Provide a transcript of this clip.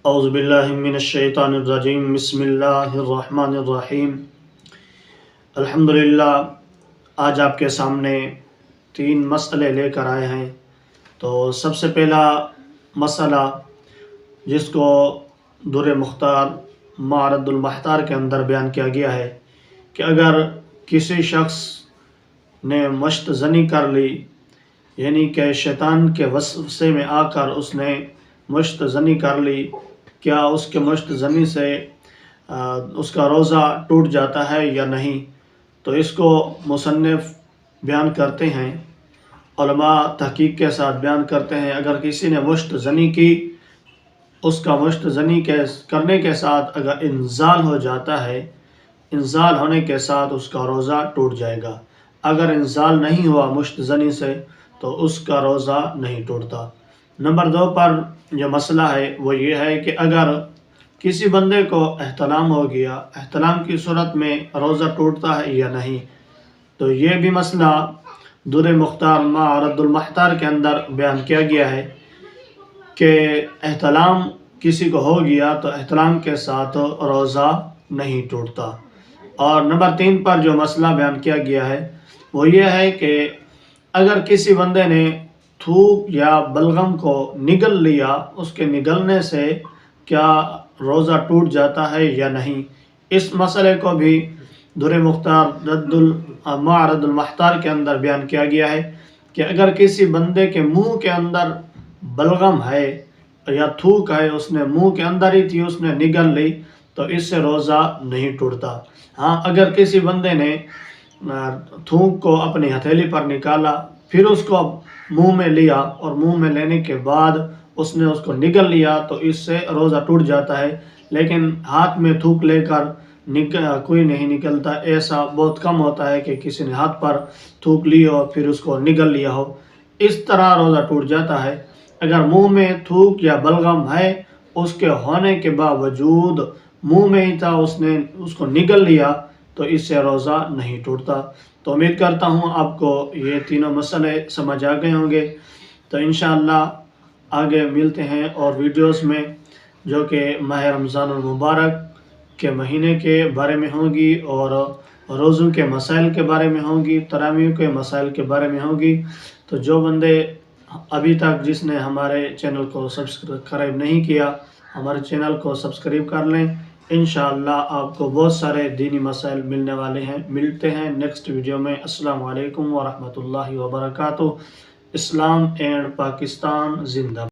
اعوذ باللہ من الشیطان الرجیم، بسم اللہ الرحمن الرحیم۔ الحمدللہ، آج آپ کے سامنے 3 مسئلے لے کر آئے ہیں۔ تو سب سے پہلا مسئلہ جس کو در مختار معرض المحتار کے اندر بیان کیا گیا ہے کہ اگر کسی شخص نے مشت زنی کر لی، یعنی کہ شیطان کے وسوسے میں آ کر اس نے مشت زنی کر لی، کیا اس کے مشت زنی سے اس کا روزہ ٹوٹ جاتا ہے یا نہیں؟ تو اس کو مصنف بیان کرتے ہیں، علماء تحقیق کے ساتھ بیان کرتے ہیں، اگر کسی نے مشت زنی کی، اس کا مشت زنی کرنے کے ساتھ اگر انزال ہو جاتا ہے، انزال ہونے کے ساتھ اس کا روزہ ٹوٹ جائے گا۔ اگر انزال نہیں ہوا مشت زنی سے تو اس کا روزہ نہیں ٹوٹتا۔ نمبر 2 پر جو مسئلہ ہے وہ یہ ہے کہ اگر کسی بندے کو احتلام ہو گیا، احتلام کی صورت میں روزہ ٹوٹتا ہے یا نہیں، تو یہ بھی مسئلہ در مختار معرض المحتار کے اندر بیان کیا گیا ہے کہ احتلام کسی کو ہو گیا تو احتلام کے ساتھ روزہ نہیں ٹوٹتا۔ اور نمبر 3 پر جو مسئلہ بیان کیا گیا ہے وہ یہ ہے کہ اگر کسی بندے نے تھوک یا بلغم کو نگل لیا، اس کے نگلنے سے کیا روزہ ٹوٹ جاتا ہے یا نہیں، اس مسئلے کو بھی در مختار معرض المحتار کے اندر بیان کیا گیا ہے کہ اگر کسی بندے کے منہ کے اندر بلغم ہے یا تھوک ہے، اس نے منہ کے اندر ہی تھی، اس نے نگل لی، تو اس سے روزہ نہیں ٹوٹتا۔ ہاں، اگر کسی بندے نے تھوک کو اپنی ہتھیلی پر نکالا، پھر اس کو منہ میں لیا اور منہ میں لینے کے بعد اس نے اس کو نگل لیا تو اس سے روزہ ٹوٹ جاتا ہے، لیکن ہاتھ میں تھوک لے کر کوئی نہیں نکلتا۔ ایسا بہت کم ہوتا ہے کہ کسی نے ہاتھ پر تھوک لی اور پھر اس کو نگل لیا ہو، اس طرح روزہ ٹوٹ جاتا ہے۔ اگر منہ میں تھوک یا بلغم ہے، اس کے ہونے کے باوجود منہ میں ہی تھا، اس نے اس کو نگل لیا، تو اس سے روزہ نہیں ٹوٹتا۔ تو امید کرتا ہوں آپ کو یہ تینوں مسئلے سمجھ آ گئے ہوں گے۔ تو انشاءاللہ آگے ملتے ہیں اور ویڈیوز میں جو کہ ماہ رمضان المبارک کے مہینے کے بارے میں ہوں گی، اور روزوں کے مسائل کے بارے میں ہوں گی، تراویح کے مسائل کے بارے میں ہوں گی۔ تو جو بندے ابھی تک جس نے ہمارے چینل کو سبسکرائب نہیں کیا، ہمارے چینل کو سبسکرائب کر لیں۔ انشاءاللہ آپ کو بہت سارے دینی مسائل ملنے والے ہیں۔ ملتے ہیں نیکسٹ ویڈیو میں۔ السلام علیکم ورحمۃ اللہ وبرکاتہ۔ اسلام اینڈ پاکستان زندہ باد۔